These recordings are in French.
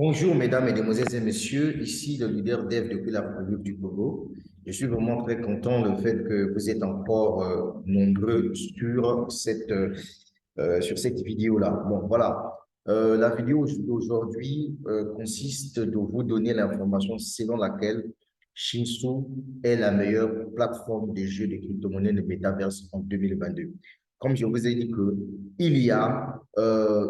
Bonjour, mesdames, mesdemoiselles et messieurs. Ici, le leader dev depuis la République du Togo. Je suis vraiment très content le fait que vous êtes encore nombreux sur cette vidéo-là. Bon, voilà. La vidéo d'aujourd'hui consiste de vous donner l'information selon laquelle Shinsu est la meilleure plateforme de jeu de crypto-monnaie de Metaverse en 2022. Comme je vous ai dit que il y a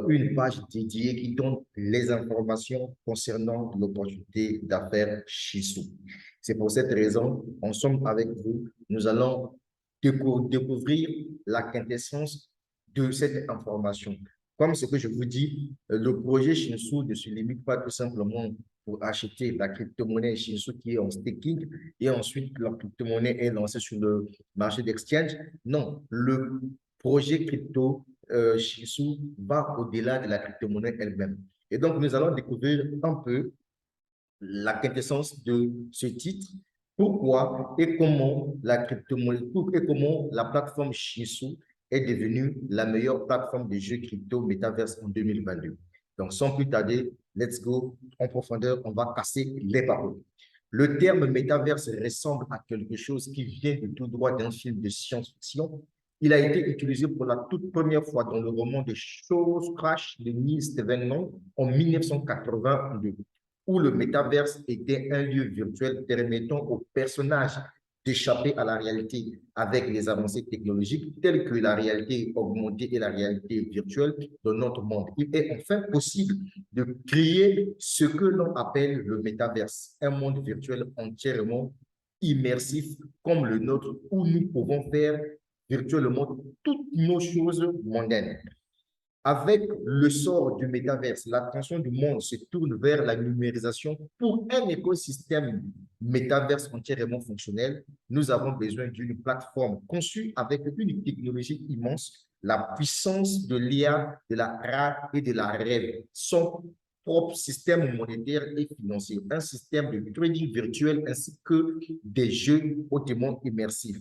une page dédiée qui donne les informations concernant l'opportunité d'affaires Shinsu. C'est pour cette raison, ensemble avec vous, nous allons découvrir la quintessence de cette information. Comme ce que je vous dis, le projet Shinsu ne se limite pas tout simplement pour acheter la crypto-monnaie Shinsu qui est en staking et ensuite la crypto-monnaie est lancée sur le marché d'exchange. Non, le projet crypto Shinsu va au-delà de la crypto-monnaie elle-même. Et donc, nous allons découvrir un peu la quintessence de ce titre, pourquoi et comment la crypto-monnaie, et comment la plateforme Shinsu est devenue la meilleure plateforme de jeux crypto Metaverse en 2022. Donc, sans plus tarder, let's go en profondeur, on va casser les paroles. Le terme métaverse ressemble à quelque chose qui vient de tout droit d'un film de science-fiction. Il a été utilisé pour la toute première fois dans le roman des choses Crash de Neil Stephenson en 1982 où le métaverse était un lieu virtuel permettant aux personnages d'échapper à la réalité avec les avancées technologiques telles que la réalité augmentée et la réalité virtuelle de notre monde. Il est enfin possible de créer ce que l'on appelle le métaverse, un monde virtuel entièrement immersif comme le nôtre où nous pouvons faire virtuellement toutes nos choses mondaines. Avec le sort du métaverse, l'attention du monde se tourne vers la numérisation. Pour un écosystème métaverse entièrement fonctionnel, nous avons besoin d'une plateforme conçue avec une technologie immense, la puissance de l'IA, de la RA et de la rêve, son propre système monétaire et financier, un système de trading virtuel ainsi que des jeux hautement immersifs.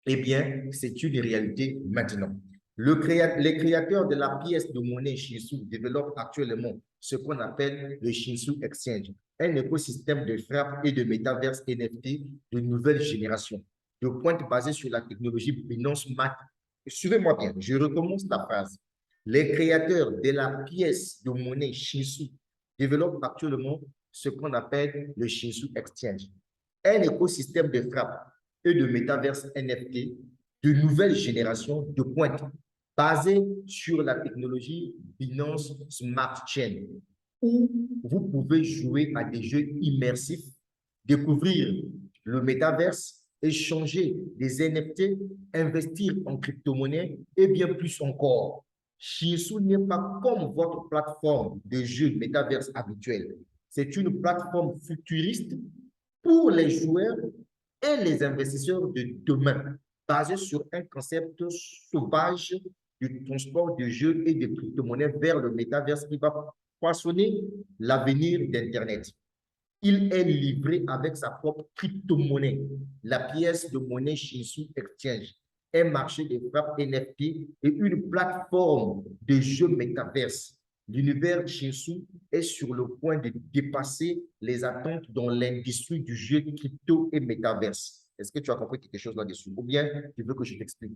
Eh bien, c'est une réalité maintenant. Les créateurs de la pièce de monnaie Shinsu développent actuellement ce qu'on appelle le Shinsu Exchange, un écosystème de frappe et de métaverse NFT de nouvelle génération, de pointe basée sur la technologie Binance Smart. Suivez-moi bien, je recommence la phrase. Les créateurs de la pièce de monnaie Shinsu développent actuellement ce qu'on appelle le Shinsu Exchange, un écosystème de frappe et de métaverse NFT de nouvelle génération de pointe basée sur la technologie Binance Smart Chain, où vous pouvez jouer à des jeux immersifs, découvrir le métaverse, échanger des NFT, investir en crypto-monnaie et bien plus encore. Shinsu n'est pas comme votre plateforme de jeux métaverse habituelle. C'est une plateforme futuriste pour les joueurs et les investisseurs de demain, basés sur un concept sauvage du transport de jeux et de crypto-monnaies vers le métaverse qui va poissonner l'avenir d'Internet. Il est livré avec sa propre crypto-monnaie, la pièce de monnaie Shinsu Exchange, un marché de frappe NFT et une plateforme de jeux métaverse. L'univers Shinsu est sur le point de dépasser les attentes dans l'industrie du jeu crypto et métaverse. Est-ce que tu as compris quelque chose là-dessus? Ou bien tu veux que je t'explique?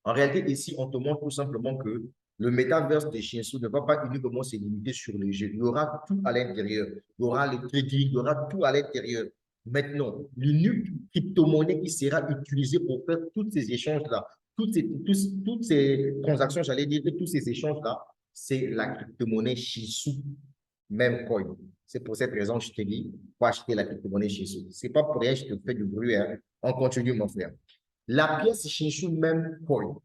En réalité, ici, on te montre tout simplement que le métaverse de Shinsu ne va pas uniquement se limiter sur les jeux. Il y aura tout à l'intérieur. Il y aura le trading, il y aura tout à l'intérieur. Maintenant, l'unique crypto-monnaie qui sera utilisée pour faire tous ces échanges-là, toutes ces transactions, j'allais dire, et tous ces échanges-là, c'est la crypto-monnaie Shinsu, même coin. C'est pour cette raison que je te dis, pour acheter la crypto-monnaie Shinsu. Ce n'est pas pour rien que je te fais du bruit. Hein. On continue, mon frère. La pièce Shinsu même coin.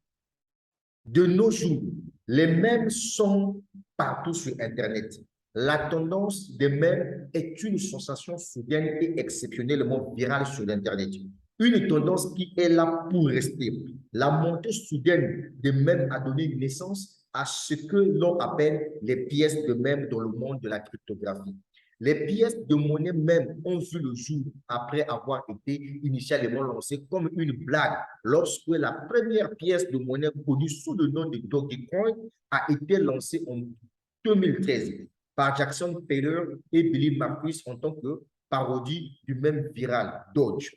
De nos jours, les mèmes sont partout sur Internet. La tendance des mèmes est une sensation soudaine et exceptionnellement virale sur Internet. Une tendance qui est là pour rester. La montée soudaine des mèmes a donné naissance à ce que l'on appelle les pièces de mèmes dans le monde de la cryptographie. Les pièces de monnaie même ont vu le jour après avoir été initialement lancées comme une blague lorsque la première pièce de monnaie connue sous le nom de Dogecoin a été lancée en 2013. par Jackson Taylor et Billy Marquis en tant que parodie du même viral, Doge.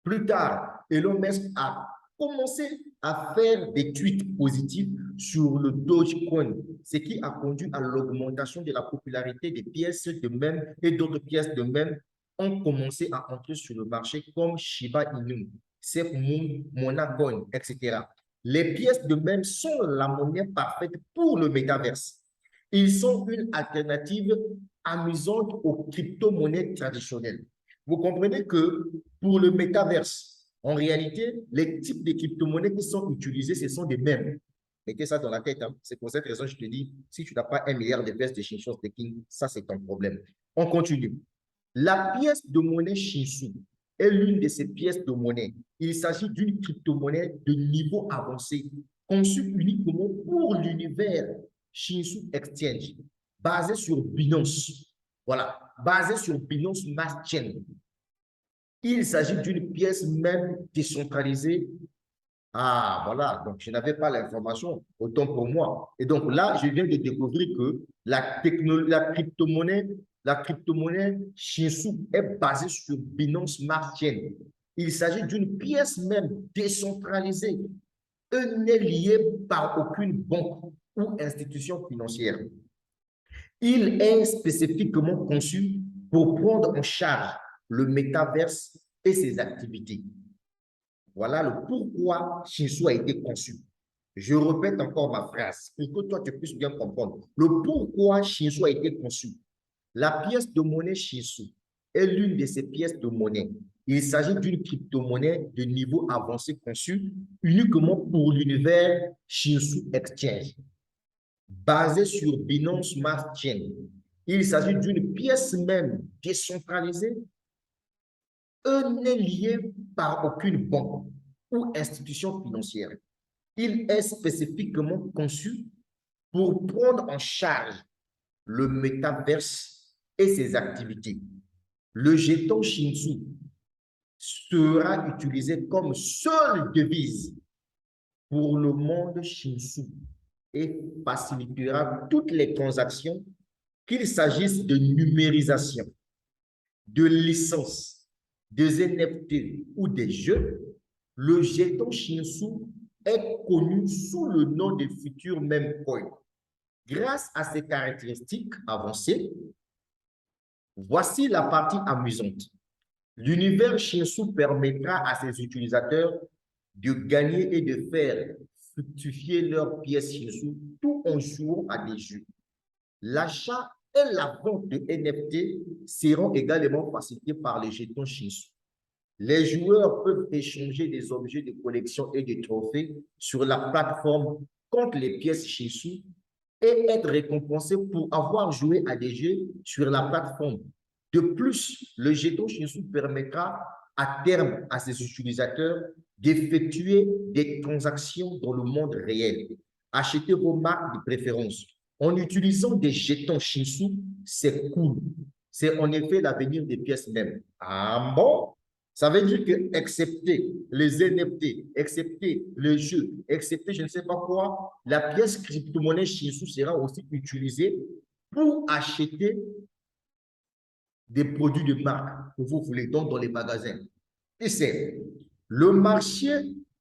Plus tard, Elon Musk a commencé à faire des tweets positifs sur le Dogecoin, ce qui a conduit à l'augmentation de la popularité des pièces de même et d'autres pièces de même ont commencé à entrer sur le marché comme Shiba Inu, SafeMoon, Monacoin, etc. Les pièces de même sont la monnaie parfaite pour le métaverse. Ils sont une alternative amusante aux crypto-monnaies traditionnelles. Vous comprenez que pour le métaverse, en réalité, les types de crypto-monnaies qui sont utilisés, ce sont des mêmes. Mettez ça dans la tête. Hein. C'est pour cette raison que je te dis, si tu n'as pas 1 milliard de pièces de Shinsu Staking, ça c'est un problème. On continue. La pièce de monnaie Shinsu est l'une de ces pièces de monnaie. Il s'agit d'une crypto-monnaie de niveau avancé, conçue uniquement pour l'univers Shinsu Exchange, basée sur Binance. Voilà, basée sur Binance Smart Chain. Il s'agit d'une pièce même décentralisée. Ah, voilà, donc je n'avais pas l'information, autant pour moi. Et donc là, je viens de découvrir que la crypto-monnaie Shinsu est basée sur Binance Smart Chain. Il s'agit d'une pièce même décentralisée. Elle n'est liée par aucune banque ou institution financière. Il est spécifiquement conçu pour prendre en charge le métaverse et ses activités. Voilà le pourquoi Shinsu a été conçu. Je répète encore ma phrase pour que toi tu puisses bien comprendre. Le pourquoi Shinsu a été conçu. La pièce de monnaie Shinsu est l'une de ces pièces de monnaie. Il s'agit d'une crypto-monnaie de niveau avancé conçue uniquement pour l'univers Shinsu Exchange, basée sur Binance Smart Chain. Il s'agit d'une pièce même décentralisée n'est lié par aucune banque ou institution financière. Il est spécifiquement conçu pour prendre en charge le métaverse et ses activités. Le jeton Shinsu sera utilisé comme seule devise pour le monde Shinsu et facilitera toutes les transactions, qu'il s'agisse de numérisation, de licence, des NFT ou des jeux. Le jeton Shinsu est connu sous le nom de futur Memcoin. Grâce à ces caractéristiques avancées, voici la partie amusante. L'univers Shinsu permettra à ses utilisateurs de gagner et de faire fructifier leurs pièces Shinsu tout en jouant à des jeux. L'achat et la vente de NFT seront également facilités par les jetons Shinsu. Les joueurs peuvent échanger des objets de collection et des trophées sur la plateforme contre les pièces Shinsu et être récompensés pour avoir joué à des jeux sur la plateforme. De plus, le jeton Shinsu permettra à terme à ses utilisateurs d'effectuer des transactions dans le monde réel. Achetez vos marques de préférence. En utilisant des jetons Shinsu, c'est cool. C'est en effet l'avenir des pièces mêmes. Ah bon? Ça veut dire que, excepté les NFT, excepté les jeux, excepté je ne sais pas quoi, la pièce crypto-monnaie Shinsu sera aussi utilisée pour acheter des produits de marque que vous voulez, donc dans les magasins. Et c'est le marché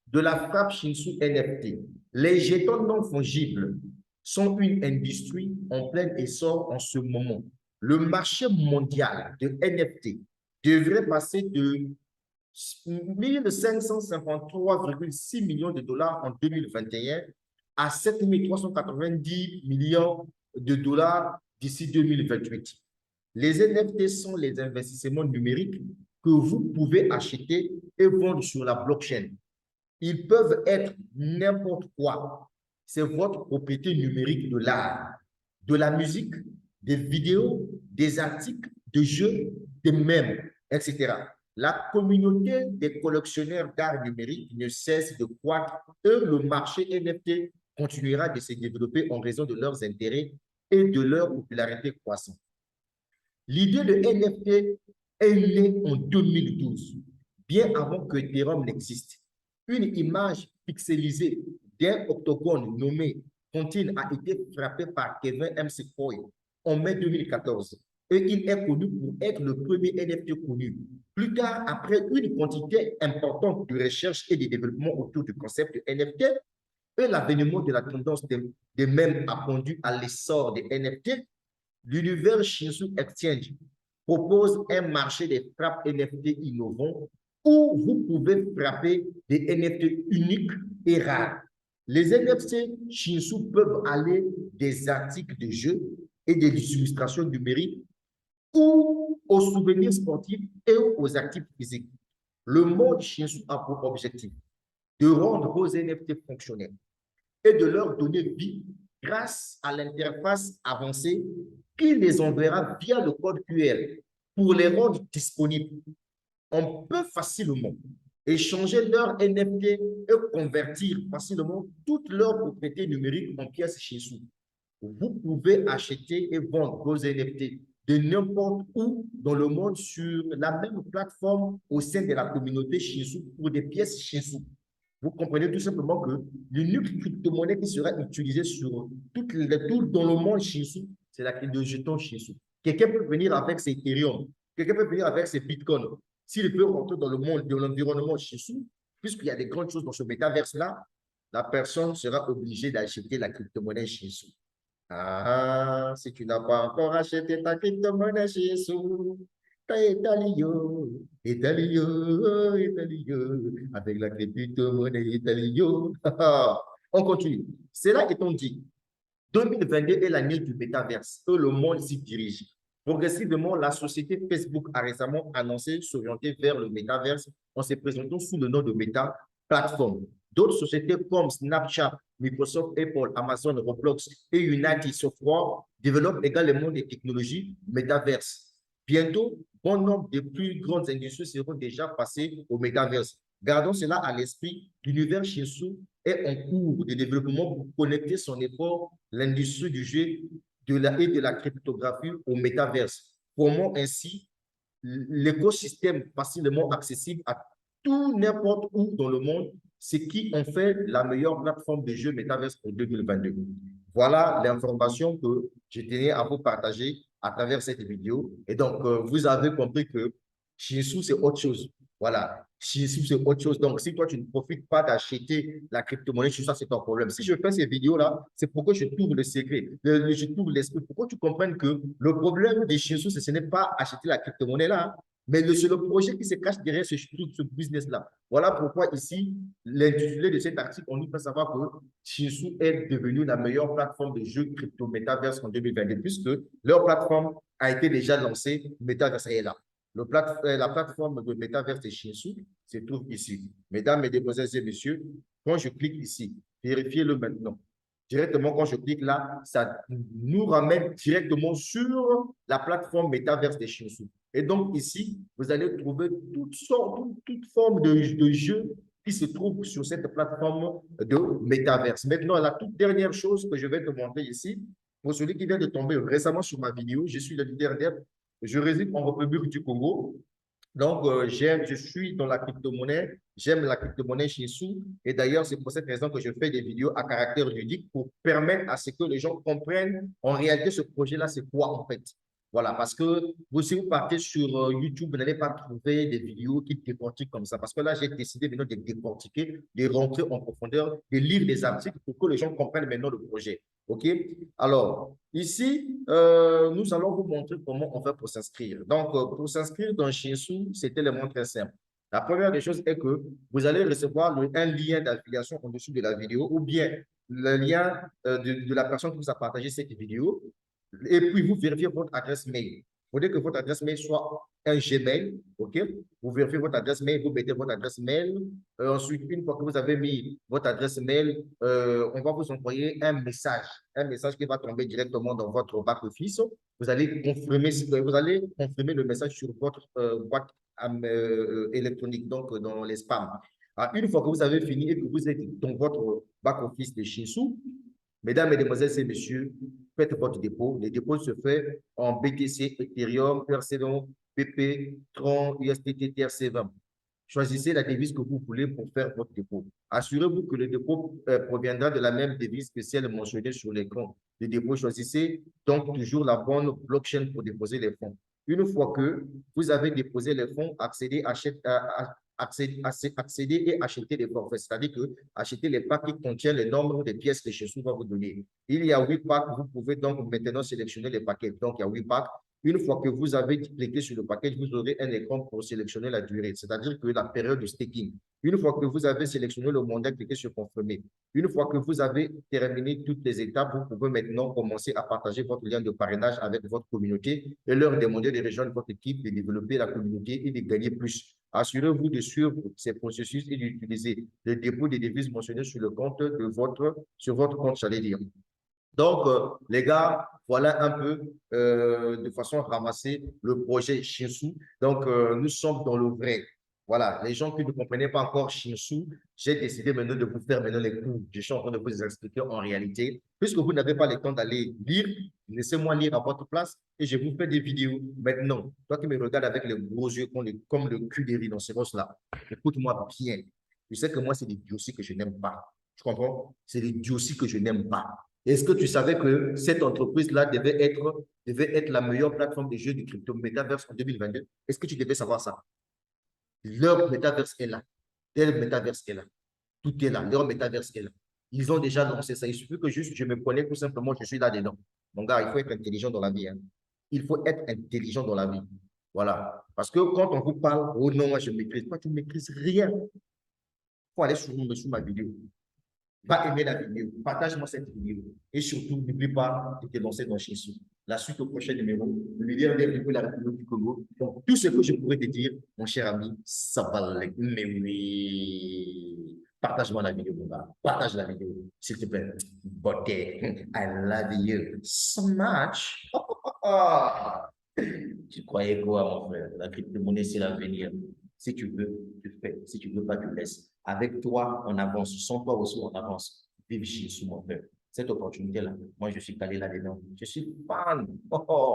de la frappe Shinsu NFT. Les jetons non fongibles sont une industrie en plein essor en ce moment. Le marché mondial de NFT devrait passer de 1553,6 millions de dollars en 2021 à 7390 millions de dollars d'ici 2028. Les NFT sont les investissements numériques que vous pouvez acheter et vendre sur la blockchain. Ils peuvent être n'importe quoi. C'est votre propriété numérique de l'art, de la musique, des vidéos, des articles, des jeux, des mèmes, etc. La communauté des collectionneurs d'art numérique ne cesse de croître et le marché NFT continuera de se développer en raison de leurs intérêts et de leur popularité croissante. L'idée de NFT est née en 2012, bien avant que Ethereum n'existe. Une image pixelisée d'un octogone nommé Contine a été frappée par Kevin McCoy en mai 2014. Et il est connu pour être le premier NFT connu. Plus tard, après une quantité importante de recherche et de développement autour du concept de NFT, et l'avènement de la tendance des mèmes a conduit à l'essor des NFT, l'univers Shinsu Exchange propose un marché des frappes NFT innovants où vous pouvez frapper des NFT uniques et rares. Les NFT Shinsu peuvent aller des articles de jeux et des illustrations numériques ou aux souvenirs sportifs et aux actifs physiques. Le monde Shinsu a pour objectif de rendre vos NFT fonctionnels et de leur donner vie grâce à l'interface avancée qui les enverra via le code QR pour les rendre disponibles. On peut facilement échanger leurs NFT et convertir facilement toutes leurs propriétés numériques en pièces Shinsu. Vous pouvez acheter et vendre vos NFT de n'importe où dans le monde sur la même plateforme au sein de la communauté Shinsu pour des pièces Shinsu. Vous comprenez tout simplement que l'unique crypto-monnaie qui sera utilisée sur tout dans le monde Shinsu, c'est la clé de jeton Shinsu. Quelqu'un peut venir avec ses Ethereum, quelqu'un peut venir avec ses Bitcoin. S'il veut rentrer dans le monde de l'environnement Shinsu, puisqu'il y a des grandes choses dans ce métaverse-là, la personne sera obligée d'acheter la crypto-monnaie Shinsu. Ah, si tu n'as pas encore acheté ta crypto-monnaie Shinsu, Italio, Italio, Italio, avec la crypto-monnaie Italio. On continue. Cela étant dit, 2022 est l'année du métaverse et le monde s'y dirige. Progressivement, la société Facebook a récemment annoncé s'orienter vers le métaverse en se présentant sous le nom de Meta Platform. D'autres sociétés comme Snapchat, Microsoft, Apple, Amazon, Roblox et United Software développent également des technologies métaverses. Bientôt, bon nombre de plus grandes industries seront déjà passées au métaverse. Gardons cela à l'esprit, l'univers Shinsu est en cours de développement pour connecter son effort, l'industrie du jeu et de la cryptographie au métaverse, formant ainsi l'écosystème facilement accessible à tout n'importe où dans le monde, ce qui en fait la meilleure plateforme de jeu métaverse pour 2022. Voilà l'information que je tenais à vous partager à travers cette vidéo. Et donc, vous avez compris que Shinsu, c'est autre chose. Voilà. Shinsu, c'est autre chose. Donc, si toi, tu ne profites pas d'acheter la crypto-monnaie, ça, c'est ton problème. Si je fais ces vidéos-là, c'est pourquoi je trouve le secret, je trouve l'esprit, pourquoi tu comprennes que le problème des Shinsu, ce n'est pas acheter la crypto-monnaie-là, mais c'est le projet qui se cache derrière ce business-là. Voilà pourquoi ici, l'intitulé de cet article, on nous fait savoir que Shinsu est devenue la meilleure plateforme de jeux crypto-métaverse en 2022, puisque leur plateforme a été déjà lancée, Metaverse est là. La plateforme de Metaverse de Shinsu se trouve ici. Mesdames, Mesdemoiselles et Messieurs, quand je clique ici, vérifiez-le maintenant. Directement, quand je clique là, ça nous ramène directement sur la plateforme Metaverse de Shinsu. Et donc ici, vous allez trouver toutes sortes, toutes formes de jeux qui se trouvent sur cette plateforme de Metaverse. Maintenant, la toute dernière chose que je vais te montrer ici, pour celui qui vient de tomber récemment sur ma vidéo, je suis le leader d'app, je réside en République du Congo. Donc, je suis dans la crypto-monnaie, j'aime la crypto-monnaie Shinsu. Et d'ailleurs, c'est pour cette raison que je fais des vidéos à caractère ludique pour permettre à ce que les gens comprennent en réalité ce projet-là, c'est quoi en fait. Voilà, parce que si vous partez sur YouTube, vous n'allez pas trouver des vidéos qui décortiquent comme ça. Parce que là, j'ai décidé maintenant de décortiquer, de rentrer en profondeur, de lire des articles pour que les gens comprennent maintenant le projet. OK? Alors, ici, nous allons vous montrer comment on fait pour s'inscrire. Donc, pour s'inscrire dans Shinsu, c'est tellement très simple. La première des choses est que vous allez recevoir un lien d'affiliation en dessous de la vidéo ou bien le lien de la personne qui vous a partagé cette vidéo. Et puis, vous vérifiez votre adresse mail. Il faudrait que votre adresse mail soit un Gmail, OK? Vous vérifiez votre adresse mail, vous mettez votre adresse mail. Ensuite, une fois que vous avez mis votre adresse mail, on va vous envoyer un message qui va tomber directement dans votre back-office. Vous allez confirmer le message sur votre boîte électronique, donc dans les spams. Alors, une fois que vous avez fini et que vous êtes dans votre back-office de Shinsu, mesdames, mesdemoiselles et messieurs, faites votre dépôt. Le dépôt se fait en BTC, Ethereum, ERC20, PP, Tron, USDT, TRC20. choisissez la devise que vous voulez pour faire votre dépôt. Assurez-vous que le dépôt proviendra de la même devise que celle mentionnée sur l'écran de dépôt. Choisissez donc toujours la bonne blockchain pour déposer les fonds. Une fois que vous avez déposé les fonds, accédez et acheter les forfaits, c'est-à-dire que acheter les packs qui contiennent le nombre de pièces que Chez va vous donner. Il y a 8 packs, vous pouvez donc maintenant sélectionner les paquets. Donc, il y a 8 packs. Une fois que vous avez cliqué sur le paquet, vous aurez un écran pour sélectionner la durée, c'est-à-dire que la période de staking. Une fois que vous avez sélectionné le montant, cliquez sur confirmer. Une fois que vous avez terminé toutes les étapes, vous pouvez maintenant commencer à partager votre lien de parrainage avec votre communauté et leur demander de rejoindre votre équipe, de développer la communauté et de gagner plus. Assurez-vous de suivre ces processus et d'utiliser le dépôt des devises mentionnées sur le compte de sur votre compte, j'allais dire. Donc, les gars, voilà un peu de façon ramassée le projet Shinshu. Donc, nous sommes dans le vrai. Voilà, les gens qui ne comprenaient pas encore Shinshu, j'ai décidé maintenant de vous faire maintenant les cours. Je suis en train de vous expliquer en réalité. Puisque vous n'avez pas le temps d'aller lire, laissez-moi lire à votre place et je vous fais des vidéos. Maintenant, toi qui me regardes avec les gros yeux comme le cul des rhinocéros là, écoute-moi bien. Tu sais que moi, c'est des idioties que je n'aime pas. Tu comprends? C'est des idioties que je n'aime pas. Est-ce que tu savais que cette entreprise-là devait être la meilleure plateforme de jeux de crypto Metaverse en 2022? Est-ce que tu devais savoir ça? Leur Metaverse est là. Leur Metaverse est là. Tout est là. Leur Metaverse est là. Ils ont déjà lancé ça. Il suffit que juste je me connais tout simplement, je suis là-dedans. Mon gars, il faut être intelligent dans la vie. Hein. Il faut être intelligent dans la vie. Voilà. Parce que quand on vous parle, oh non, moi je maîtrise. Toi, tu ne maîtrises rien. Il faut aller sur ma vidéo. Va aimer la vidéo, partage-moi cette vidéo et surtout, n'oublie pas de te lancer dans Shinsu. La suite au prochain numéro, le leader de la République du Congo. Donc, tout ce que je pourrais te dire, mon cher ami, ça va l'être. Mais oui, partage-moi la vidéo, mon gars. Partage la vidéo, s'il te plaît. Beauté, I love you so much. Tu croyais quoi, mon frère? La crypto-monnaie, c'est l'avenir. Si tu veux, tu fais. Si tu veux pas, tu laisses. Avec toi, on avance. Sans toi aussi, on avance. Vive Jésus, mon frère. Cette opportunité-là, moi, je suis calé là-dedans. Je suis fan. Oh, oh.